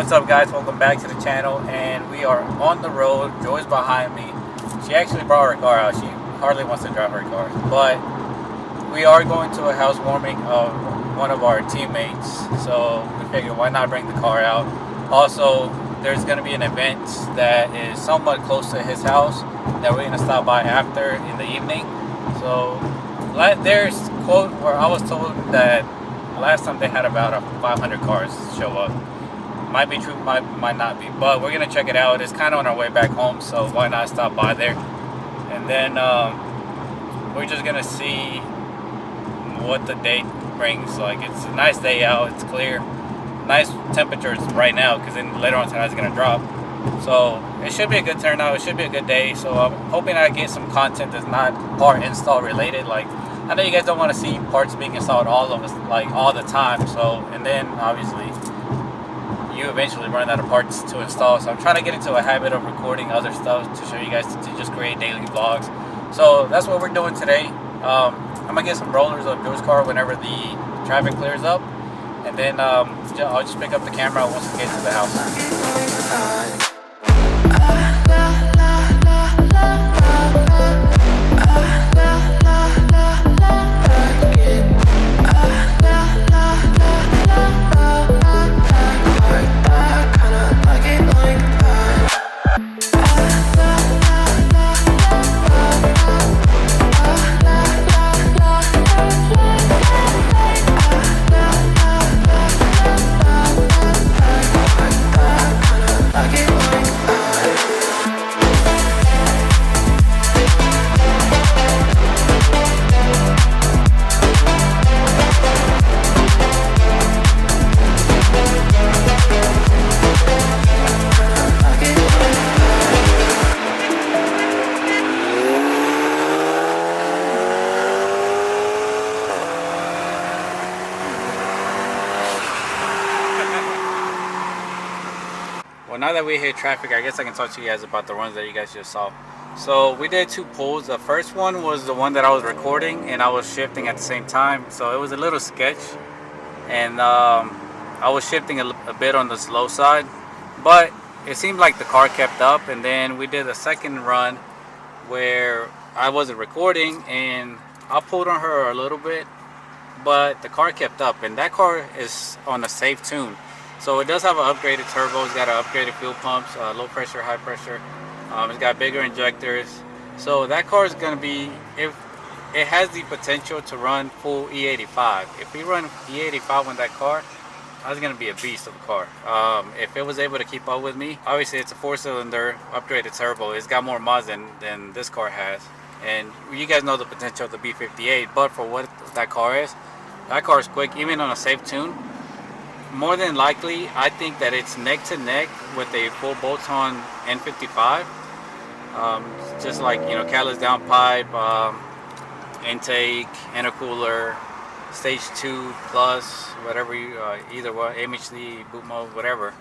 What's up, guys? Welcome back to the channel, and we are on the road. Joy's behind me. She actually brought her car out. She hardly wants to drive her car, but we are going to a housewarming of one of our teammates, so we figured why not bring the car out. Also, there's going to be an event that is somewhat close to his house that we're going to stop by after in the evening. So there's quote where I was told that last time they had about 500 cars show up. Might be true, might not be, but we're gonna check it out. It's kind of on our way back home, so why not stop by there? And then we're just gonna see what the day brings. Like, it's a nice day out, it's clear, nice temperatures right now, because then later on tonight it's gonna drop. So it should be a good turnout. It should be a good day. So I'm hoping I get some content that's not part install related. Like, I know you guys don't want to see parts being installed all the time. So, and then obviously you eventually run out of parts to install. So I'm trying to get into a habit of recording other stuff to show you guys, to just create daily vlogs. So that's what we're doing today. I'm gonna get some rollers of Joe's car whenever the traffic clears up, and then I'll just pick up the camera once we get to the house. Well, now that we hit traffic, I guess I can talk to you guys about the runs that you guys just saw. So we did two pulls. The first one was the one that I was recording and I was shifting at the same time, so it was a little sketch, and I was shifting a bit on the slow side, but it seemed like the car kept up. And then we did a second run where I wasn't recording and I pulled on her a little bit, but the car kept up, and that car is on a safe tune. So it does have an upgraded turbo. It's got an upgraded fuel pumps, low pressure, high pressure. It's got bigger injectors. So that car is going to be, if it has the potential to run full E85. If we run E85 with that car, that's going to be a beast of a car. If it was able to keep up with me, obviously it's a 4-cylinder upgraded turbo. It's got more mods than this car has. And you guys know the potential of the B58, but for what that car is quick, even on a safe tune. More than likely, I think that it's neck to neck with a full bolt-on N55. Just like, you know, catalyst downpipe, intake, intercooler, stage 2 plus, whatever you, either one, MHD, boot mode, whatever.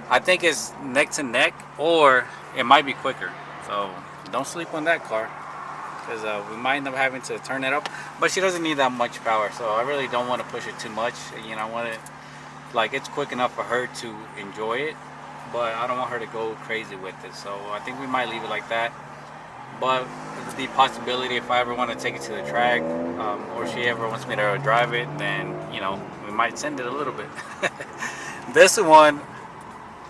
I think it's neck to neck, or it might be quicker. So don't sleep on that car, because we might end up having to turn it up. But she doesn't need that much power, so I really don't want to push it too much. You know, I want it, like, it's quick enough for her to enjoy it, but I don't want her to go crazy with it. So I think we might leave it like that. But the possibility, if I ever want to take it to the track, or she ever wants me to drive it, then, you know, we might send it a little bit. This one,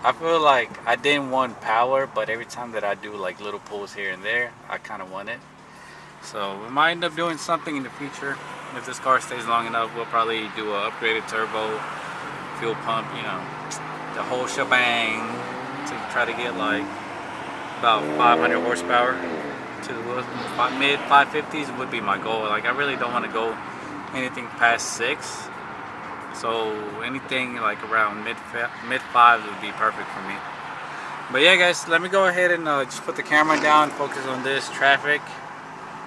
I feel like I didn't want power, but every time that I do like little pulls here and there, I kind of want it. So we might end up doing something in the future. If this car stays long enough, we'll probably do an upgraded turbo, fuel pump, you know, the whole shebang, to try to get like about 500 horsepower to the wheels. Mid 550s would be my goal. Like, I really don't want to go anything past 6. So anything like around mid fives would be perfect for me. But yeah, guys, let me go ahead and just put the camera down, focus on this traffic,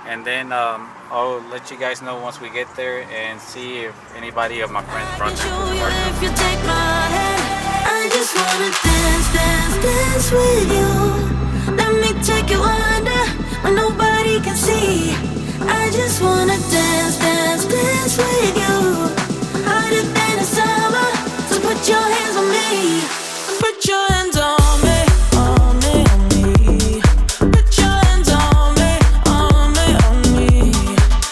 and then I'll let you guys know once we get there and see if anybody of my friends brought them to the park. If you take my hand, I just wanna dance, dance, dance with you. Let me take you under where nobody can see. I just wanna dance, dance, dance with you. Hotter than the summer, so put your hands on me. Put your hands on me, on me, on me. Put your hands on me, on me, on me.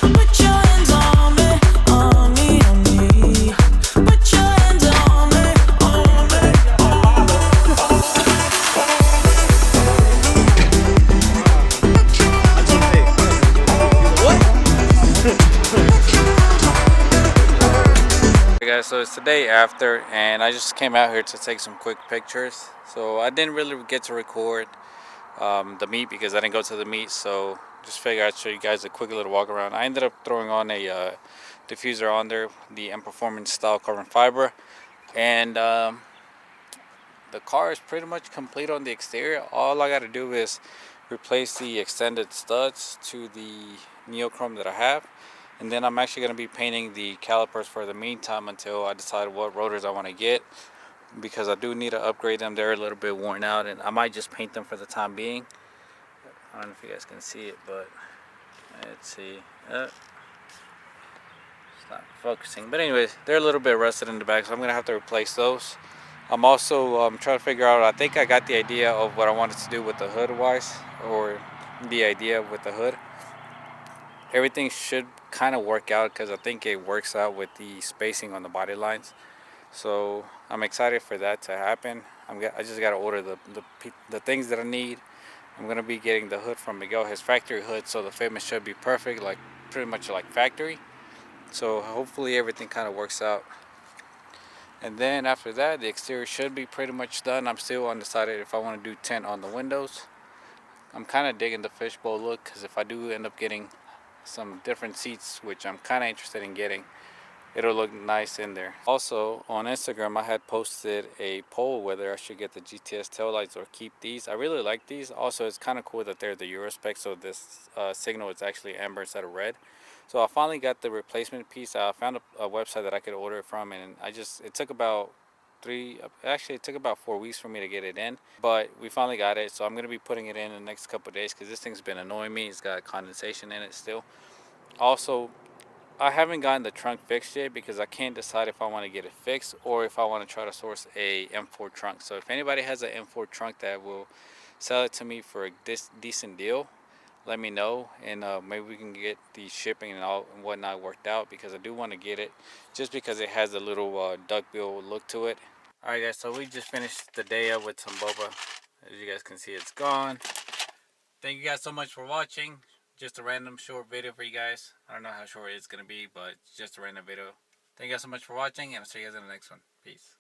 Put your hands on me, on me, on me. Put your hands on me, on me, on me. Hey guys, so it's the day after, and I just came out here to take some quick pictures. So I didn't really get to record the meet because I didn't go to the meet. So just figured I'd show you guys a quick little walk around. I ended up throwing on a diffuser on there, the M Performance style carbon fiber, and the car is pretty much complete on the exterior. All I got to do is replace the extended studs to the neochrome that I have, and then I'm actually going to be painting the calipers for the meantime until I decide what rotors I want to get, because I do need to upgrade them. They're a little bit worn out, and I might just paint them for the time being. I don't know if you guys can see it, but let's see. It's not focusing, but anyways, they're a little bit rusted in the back, so I'm gonna have to replace those. I'm also trying to figure out, I think I got the idea of what I wanted to do with the hood wise, or the idea with the hood. Everything should kind of work out because I think it works out with the spacing on the body lines. So I'm excited for that to happen. I just got to order the things that I need. I'm gonna be getting the hood from Miguel, his factory hood, so the fitment should be perfect, like pretty much like factory. So hopefully everything kind of works out. And then after that, the exterior should be pretty much done. I'm still undecided if I want to do tint on the windows. I'm kind of digging the fishbowl look, because if I do end up getting some different seats, which I'm kind of interested in getting, it'll look nice in there. Also on Instagram, I had posted a poll whether I should get the GTS taillights or keep these. I really like these. Also, it's kind of cool that they're the Euro spec, so this signal is actually amber instead of red. So I finally got the replacement piece. I found a website that I could order it from, and it took about it took about 4 weeks for me to get it in, but we finally got it. So I'm going to be putting it in the next couple of days because this thing's been annoying me. It's got condensation in it still. Also, I haven't gotten the trunk fixed yet because I can't decide if I want to get it fixed or if I want to try to source a M4 trunk. So if anybody has an M4 trunk that will sell it to me for a decent deal, let me know, and maybe we can get the shipping and all and whatnot worked out, because I do want to get it just because it has a little duckbill look to it. All right, guys, so we just finished the day up with some boba. As you guys can see, it's gone. Thank you guys so much for watching. Just a random short video for you guys. I don't know how short it's going to be, but it's just a random video. Thank you guys so much for watching, and I'll see you guys in the next one. Peace.